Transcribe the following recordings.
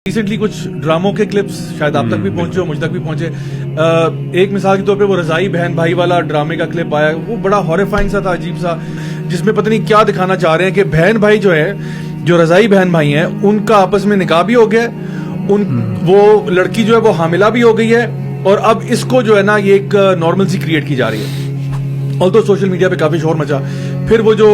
Recently کچھ ڈراموں کے کلپس شاید آپ تک بھی پہنچے ہو, مجھ تک بھی پہنچے. ایک مثال کے طور پہ وہ رضائی بہن بھائی والا ڈرامے کا کلپ آیا, وہ بڑا ہاریفائنگ سا تھا, عجیب سا, جس میں پتہ نہیں کیا دکھانا چاہ رہے ہیں کہ بہن بھائی جو ہے, جو رضائی بہن بھائی ہیں, ان کا آپس میں نکاح بھی ہو گیا ہے, وہ لڑکی جو ہے وہ حاملہ بھی ہو گئی ہے, اور اب اس کو جو ہے نا یہ ایک نارمل سی کریٹ کی جا رہی ہے. آلدو سوشل میڈیا پہ کافی شور مچا. پھر وہ جو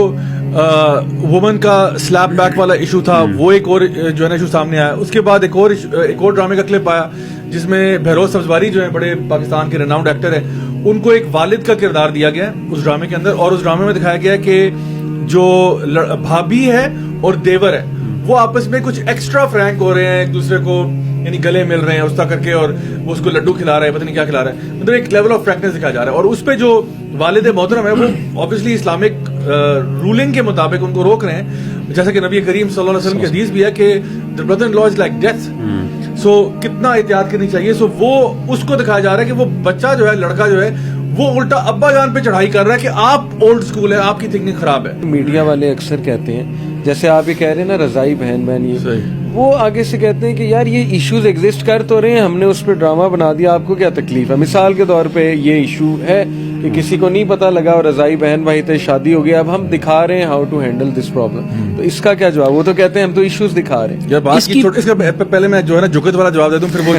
وومن کا سلیپ بیک والا ایشو تھا, وہ ایک اور جو ہے نا ایشو سامنے آیا. اس کے بعد ایک اور ڈرامے کا کلپ آیا جس میں بہروز سبزواری جو ہیں, بڑے پاکستان کے ریناؤنڈ ایکٹر ہیں, ان کو ایک والد کا کردار دیا گیا ہے اس ڈرامے کے اندر. اور اس ڈرامے میں دکھایا گیا ہے کہ جو بھابھی ہے اور دیور ہے وہ آپس میں کچھ ایکسٹرا فرینک ہو رہے ہیں, ایک دوسرے کو یعنی گلے مل رہے ہیں اس طرح کر کے, اور وہ اس کو لڈو کھلا رہے ہیں, پتہ نہیں کیا کھلا رہے ہیں, مطلب ایک لیول آف فرینکنس دکھایا جا رہا ہے. اور اس پہ جو والد محترم ہے وہ obviously اسلامک رولنگ کے مطابق ان کو روک رہے ہیں, جیسا کہ نبی کریم صلی اللہ علیہ وسلم کی حدیث بھی ہے کہ the brother-in-law is like death. سو کتنا احتیاط کرنی چاہیے. سو وہ اس کو دکھایا جا رہا ہے کہ وہ بچہ جو ہے, لڑکا جو ہے, وہ الٹا ابا جان پہ چڑھائی کر رہا ہے کہ آپ اولڈ اسکول ہے, آپ کی تھنکنگ خراب ہے. میڈیا والے اکثر کہتے ہیں, جیسے آپ یہ کہہ رہے ہیں نا رضائی بہن بہن, یہ وہ آگے سے کہتے ہیں کہ یار یہ ایشوز ایگزسٹ کر تو رہے ہیں, ہم نے اس پہ ڈرامہ بنا دیا, آپ کو کیا تکلیف ہے. مثال کے طور پہ یہ ایشو ہے کہ کسی کو نہیں پتا لگا اور رضائی بہن بھائی تھے, شادی ہو گیا, اب ہم دکھا رہے ہیں how to handle this problem. تو اس کا کیا جواب؟ وہ تو کہتے ہیں ہم تو ایشوز دکھا رہے ہیں. اس کا پہلے میں جو ہے نا جوکت والا جواب دے دوں, پھر وہ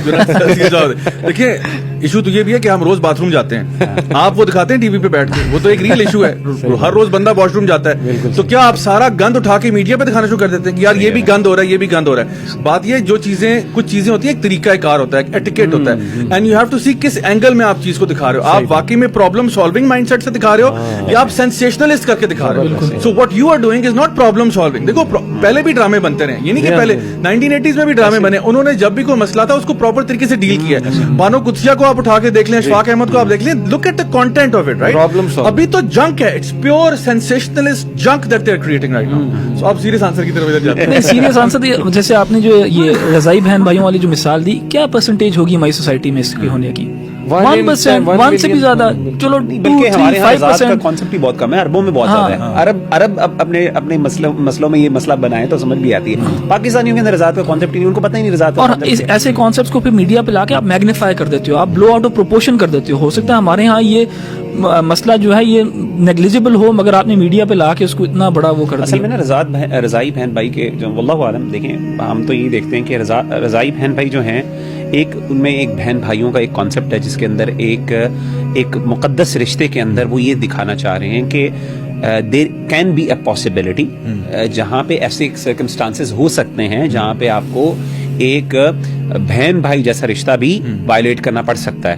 جواب دے. دیکھیے ایشو تو یہ بھی ہے کہ ہم روز باتھ روم جاتے ہیں, آپ وہ دکھاتے ہیں ٹی وی پہ بیٹھ کے, وہ تو ایک ریل ایشو ہے, ہر روز بندہ واش روم جاتا ہے. تو کیا آپ سارا گند اٹھا کے میڈیا پہ دکھانا شروع کر دیتے ہیں کہ یار یہ بھی گند ہو رہا ہے, یہ بھی گند ہو رہا ہے. بات یہ جو چیزیں, کچھ چیزیں ہوتی ہیں, ایک طریقہ کار ہوتا ہے, ایک ایٹیکیٹ ہوتا ہے, اینڈ یو ہیو ٹو سی کس اینگل میں آپ چیز کو دکھا رہے ہو. آپ واقعی میں پرابلم سالونگ مائنڈ سیٹ سے دکھا رہے ہو یا آپ سینسیشنلسٹ کر کے دکھا رہے ہو. So what you are doing is not problem solving. دیکھو پہلے بھی ڈرامے بنتے رہے, یہ نہیں کہ پہلے 1980s میں بھی ڈرامے بنے, انہوں نے جب بھی کوئی مسئلہ تھا اس کو پراپر طریقے سے ڈیل کیا ہے. بانو قدسیہ کو آپ اٹھا کے دیکھ لیں, اشفاق احمد کو آپ دیکھ لیں, look at the content of it, right. ابھی تو جنک ہے, it's pure sensationalist junk that they are creating right now. So آپ سیریس آنسر کی طرف ادھر جاتے ہیں. سیریس آنسر جیسے آپ نے جو یہ رضائی بہن بھائیوں والی جو مثال دی, کیا پرسنٹیج ہوگی ہماری سوسائٹی میں اس کے ہونے کی؟ 1%, 1 سے بھی زیادہ, چلو بلکہ ہمارے یہاں رضاعت کا کانسیپٹ بھی بہت کم ہے, عربوں میں بہت زیادہ ہے. عرب اپنے مسئلوں میں یہ مسئلہ بنائے تو سمجھ بھی آتی ہے. پاکستانیوں کے اندر رضاعت کا کانسیپٹ ہی نہیں, ان کو پتہ ہی نہیں رضاعت کا. اور ایسے کانسیپٹس کو پھر میڈیا پہ لا کے آپ میگنیفائی کر دیتے ہو, آپ بلو آؤٹ آف پروپورشن کر دیتے ہو. ہو سکتا ہے ہمارے ہاں یہ مسئلہ جو ہے یہ نیگلیجیبل ہو, مگر آپ نے میڈیا پہ لا کے اس کو اتنا بڑا وہ کر دیا. اصل میں نا رضائی بہن بھائی کے جو واللہ عالم, دیکھیں ہم تو یہ دیکھتے ہیں کہ رضائی بہن بھائی جو ہیں, ایک ان میں ایک بہن بھائیوں کا ایک کانسیپٹ ہے جس کے اندر ایک مقدس رشتے کے اندر وہ یہ دکھانا چاہ رہے ہیں کہ there can be a possibility, جہاں پہ ایسے سرکمسٹانسز ہو سکتے ہیں جہاں پہ آپ کو ایک بہن بھائی جیسا رشتہ بھی وائلیٹ کرنا پڑ سکتا ہے.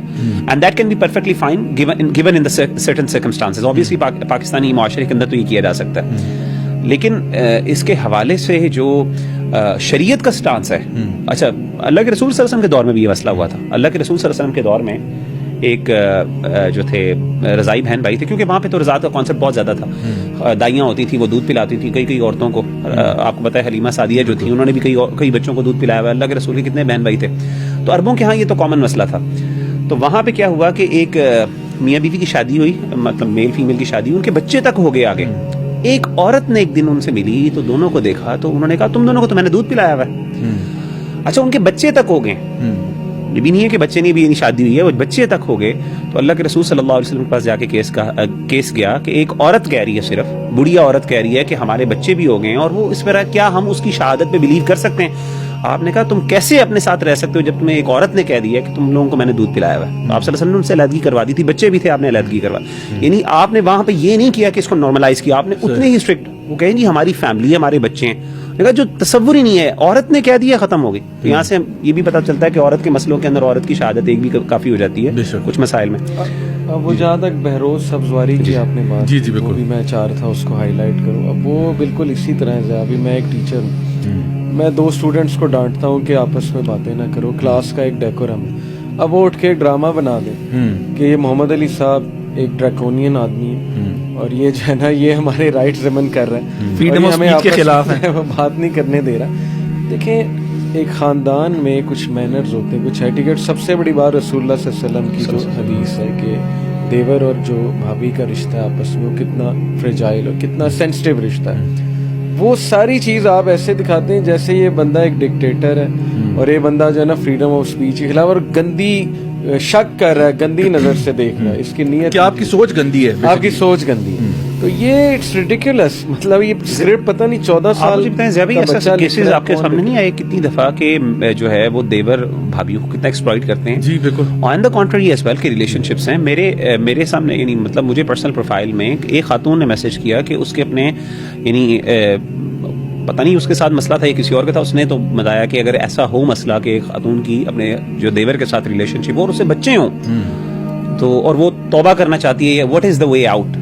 And that can be perfectly fine given in certain circumstances. Obviously Pakistani معاشرے کے اندر تو یہ کیا جا سکتا ہے, لیکن اس کے حوالے سے جو شریعت کا سٹانس ہے. اچھا, اللہ کے رسول صلی اللہ علیہ وسلم کے دور میں بھی یہ مسئلہ ہوا تھا. اللہ کے رسول صلی اللہ علیہ وسلم کے دور میں ایک جو تھے رضائی بہن بھائی تھے, کیونکہ وہاں پہ تو رضاعت کا کانسیپٹ بہت زیادہ تھا. دائیاں ہوتی تھیں, وہ دودھ پلاتی تھیں کئی عورتوں کو. آپ کو پتہ ہے حلیمہ سعدیہ جو تھیں, انہوں نے بھی کئی بچوں کو دودھ پلایا ہوا. اللہ کے رسول کے کتنے بہن بھائی تھے. تو عربوں کے ہاں یہ تو کامن مسئلہ تھا. تو وہاں پہ کیا ہوا کہ ایک میاں بیوی کی شادی ہوئی, مطلب میل فیمیل کی شادی, ان کے بچے تک ہو گئے آگے. ایک عورت نے ایک دن ان سے ملی تو دونوں کو دیکھا, تو انہوں نے کہا تم دونوں کو تو میں نے دودھ پلایا ہوا ہے. اچھا, ان کے بچے تک ہو گئے, یہ بھی نہیں ہے کہ بچے نے بھی شادی ہوئی ہے, وہ بچے تک ہو گئے. تو اللہ کے رسول صلی اللہ علیہ وسلم کے پاس جا کے کیس گیا کہ ایک عورت کہہ رہی ہے, صرف بڑھیا عورت کہہ رہی ہے کہ ہمارے بچے بھی ہو گئے ہیں, اور وہ اس پر کیا ہم اس کی شہادت پہ بلیو کر سکتے ہیں؟ آپ نے کہا تم کیسے اپنے ساتھ رہ سکتے ہو جب تمہیں ایک عورت نے کہہ دیا کہ تم لوگوں کو میں نے دودھ پلایا ہوا ہے. تو آپ صلی اللہ علیہ وسلم نے ان سے علیحدگی کروا دی تھی, بچے بھی تھے, آپ نے علیحدگی کروا. یعنی آپ نے وہاں پہ یہ نہیں کیا کہ اس کو نارملائز کیا, آپ نے اتنے ہی اسٹرکٹ, وہ کہیں جی ہماری فیملی ہے, ہمارے بچے ہیں. لیکن جو تصور ہی نہیں ہے, عورت نے کہہ دیا ختم ہو گئی. تو یہاں سے یہ بھی پتہ چلتا ہے کہ عورت کے مسئلوں کے اندر عورت کی شہادت ایک بھی کافی ہو جاتی ہے کچھ مسائل میں. وہ جہاں تک بہروز سبزواری کی آپ نے بات, جی بالکل, بھی میں چاہ رہا تھا اس کو ہائی لائٹ کروں. اب وہ بالکل اسی طرح سے, ابھی میں ایک ٹیچر ہوں, میں 2 اسٹوڈنٹس کو ڈانٹتا ہوں کہ آپس میں باتیں نہ کرو, کلاس کا ایک ڈیکورم. اب وہ اٹھ کے ایک ڈرامہ بنا دیں کہ یہ محمد علی صاحب ایک ڈریکونین آدمی ہے, اور یہ جو ہے نا یہ ہمارے رائٹ ضمن کر رہے ہیں, ہمیں آپ کے خلاف ہے, وہ بات نہیں کرنے دے رہا. دیکھیں ایک خاندان میں کچھ مینرز ہوتے ہیں, کچھ ایٹیکیٹ. سب سے بڑی بات رسول اللہ صلی اللہ علیہ وسلم کی جو حدیث ہے کہ دیور اور جو بھابھی کا رشتہ ہے آپس میں وہ کتنا فریجائل اور کتنا سینسٹیو رشتہ ہے. وہ ساری چیز آپ ایسے دکھاتے ہیں جیسے یہ بندہ ایک ڈکٹیٹر ہے اور یہ بندہ جو ہے نا فریڈم آف اسپیچ کے خلاف اور گندی شک کر رہا ہے, گندی نظر سے دیکھ رہا ہے. اس کی نیت کہ آپ کی سوچ گندی ہے, آپ کی سوچ گندی ہے. تو یہ اٹس ریڈیکولس, مطلب یہ اسکرپٹ پتہ نہیں 14 سال ایسا کیسز آپ کے سامنے نہیں آئے کتنی دفعہ کہ جو ہے وہ دیور بھابھیوں کو کتنا ایکسپلائٹ کرتے ہیں. جی بالکل. آن دا کنٹری ایز ویل کے ریلیشن شپس ہیں میرے سامنے, یعنی مطلب مجھے پرسنل پروفائل میں ایک خاتون نے میسج کیا کہ اس کے اپنے یعنی پتہ نہیں اس کے ساتھ مسئلہ تھا یا کسی اور کا تھا, اس نے تو بتایا کہ اگر ایسا ہو مسئلہ کہ ایک خاتون کی اپنے جو دیور کے ساتھ ریلیشن شپ ہو اور اس سے بچے ہوں تو اور وہ توبہ کرنا چاہتی ہے, what is the way out.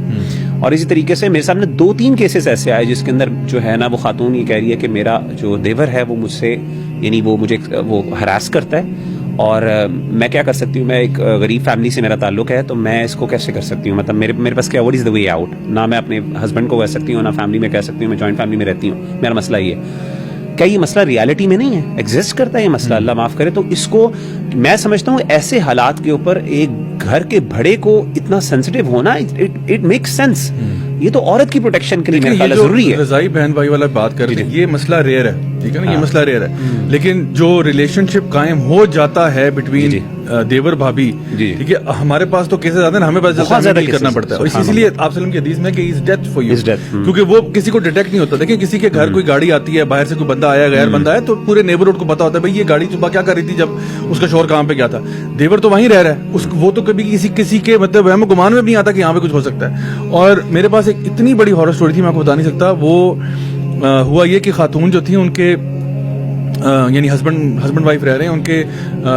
اور اسی طریقے سے میرے سامنے 2-3 کیسز ایسے آئے جس کے اندر جو ہے نا وہ خاتون یہ کہہ رہی ہے کہ میرا جو دیور ہے وہ مجھ سے یعنی وہ مجھے وہ ہراس کرتا ہے اور میں کیا کر سکتی ہوں, میں ایک غریب فیملی سے میرا تعلق ہے تو میں اس کو کیسے کر سکتی ہوں, مطلب میرے پاس کیا, what is the way out. نہ میں اپنے ہسبینڈ کو کہہ سکتی ہوں, نہ فیملی میں کہہ سکتی ہوں, میں جوائنٹ فیملی میں رہتی ہوں, میرا مسئلہ یہ ہے. کیا یہ مسئلہ ریالٹی میں نہیں ہے, ایگزسٹ کرتا ہے یہ مسئلہ, اللہ معاف کرے. تو اس کو میں سمجھتا ہوں ایسے حالات کے اوپر ایک گھر کے بڑے کو اتنا سینسٹیو ہونا اٹ میک سینس. یہ تو عورت کی پروٹیکشن کے لیے میرا خیال ضروری ہے. رضائی بہن بھائی والا بات کر رہے ہیں, یہ مسئلہ ریئر ہے, ٹھیک ہے نا, یہ مسئلہ ریئر ہے. لیکن جو ریلیشن شپ قائم ہو جاتا ہے بٹوین دیور بھابھی, ٹھیک ہے, ہمارے پاس تو کیسز آتے ہیں, ہمیں پاس جلدی کرنا پڑتا ہے. اسی لیے آپ وسلم کی حدیث میں کہ از ڈیتھ فار یو, کیونکہ وہ کسی کو ڈیٹیکٹ نہیں ہوتا. دیکھیں کسی کے گھر کوئی گاڑی آتی ہے, باہر سے کوئی بندہ آیا, غیر بندہ ہے, تو پورے نیبرہڈ کو پتا ہوتا ہے بھائی یہ گاڑی صبح کیا کر رہی تھی جب اس کا شوہر کہاں پہ گیا تھا. دیور تو وہیں رہ رہا ہے, وہ تو کبھی کسی کے مطلب وہم و گمان میں بھی نہیں آتا کہ یہاں پہ کچھ ہو سکتا ہے. اور میرے پاس ایک اتنی بڑی ہارر اسٹوری تھی, میں آپ کو بتا نہیں سکتا. وہ ہوا یہ کہ خاتون جو تھی ان کے یعنی ہسبینڈ وائف رہ رہے ہیں, ان کے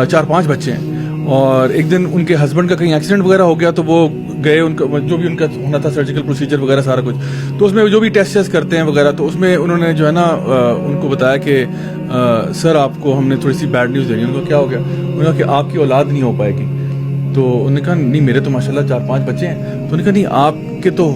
4-5 بچے ہیں. اور ایک دن ان کے ہسبینڈ کا کہیں ایکسیڈنٹ وغیرہ ہو گیا, تو وہ گئے, ان کا جو بھی ان کا ہونا تھا سرجیکل پروسیجر وغیرہ سارا کچھ, تو اس میں جو بھی ٹیسٹ کرتے ہیں وغیرہ, تو اس میں انہوں نے جو ہے نا ان کو بتایا کہ سر آپ کو ہم نے تھوڑی سی بیڈ نیوز دینی ہے. ان کو کیا ہو گیا, انہوں نے کہا کہ آپ کی اولاد نہیں ہو پائے گی. تو انہوں نے کہا نہیں میرے تو ماشاءاللہ 4-5 بچے ہیں. تو انہوں نے کہا نہیں آپ کے تو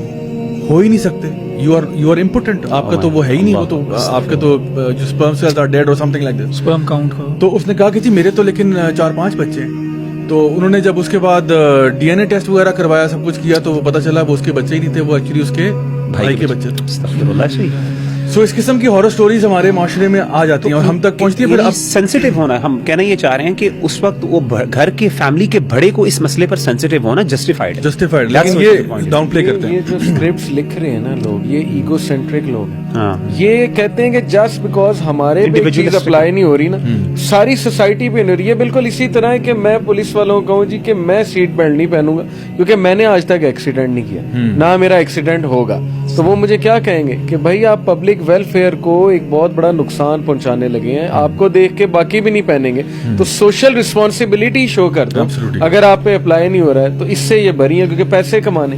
ہو ہی نہیں سکتے, یو آر امپورٹنٹ, آپ کا تو وہ ہے ہی نہیں, وہ تو آپ کے تو جو سپرم سیلز آر ڈیڈ اور some thing like this, sperm count کا. تو اس نے کہا کہ جی میرے تو لیکن 4-5 بچے ہیں. تو انہوں نے جب اس کے بعد ڈی این اے ٹیسٹ وغیرہ کروایا, سب کچھ کیا, تو وہ پتا چلا وہ اس کے بچے ہی نہیں تھے, وہ ایکچولی اس کے بھائی کے بچے تھے. سو اس قسم کی ہارر سٹوریز ہمارے معاشرے میں آ جاتی ہیں اور ہم تک پہنچتی ہیں. پھر اب سینسٹیو ہونا, ہم کہنا یہ چاہ رہے ہیں کہ اس وقت وہ گھر کے فیملی کے بڑے کو اس مسئلے پر سینسٹیو ہونا جسٹیفائڈ, لیکن یہ ڈاؤن پلے کرتے ہیں. یہ جو اسکرپٹس لکھ رہے ہیں نا لوگ, یہ ایگو سینٹرک لوگ ہیں. یہ کہتے ہیں کہ جسٹ بیکاز ہمارے پہ چیز اپلائی نہیں ہو رہی نا, ساری سوسائٹی پہ نہیں ہو رہی ہے. بالکل اسی طرح ہے کہ میں پولیس والوں کو کہوں جی کہ میں سیٹ بیلٹ نہیں پہنوں گا کیونکہ میں نے آج تک ایکسیڈنٹ نہیں کیا, نہ میرا ایکسیڈنٹ ہوگا, تو وہ مجھے کیا کہیں گے کہ بھائی آپ پبلک ویلفیئر کو ایک بہت بڑا نقصان پہنچانے لگے ہیں, آپ کو دیکھ کے باقی بھی نہیں پہنیں گے. تو سوشل رسپانسبلٹی شو کر دو, اگر آپ پہ اپلائی نہیں ہو رہا ہے تو اس سے یہ بری ہیں کیونکہ پیسے کمانے.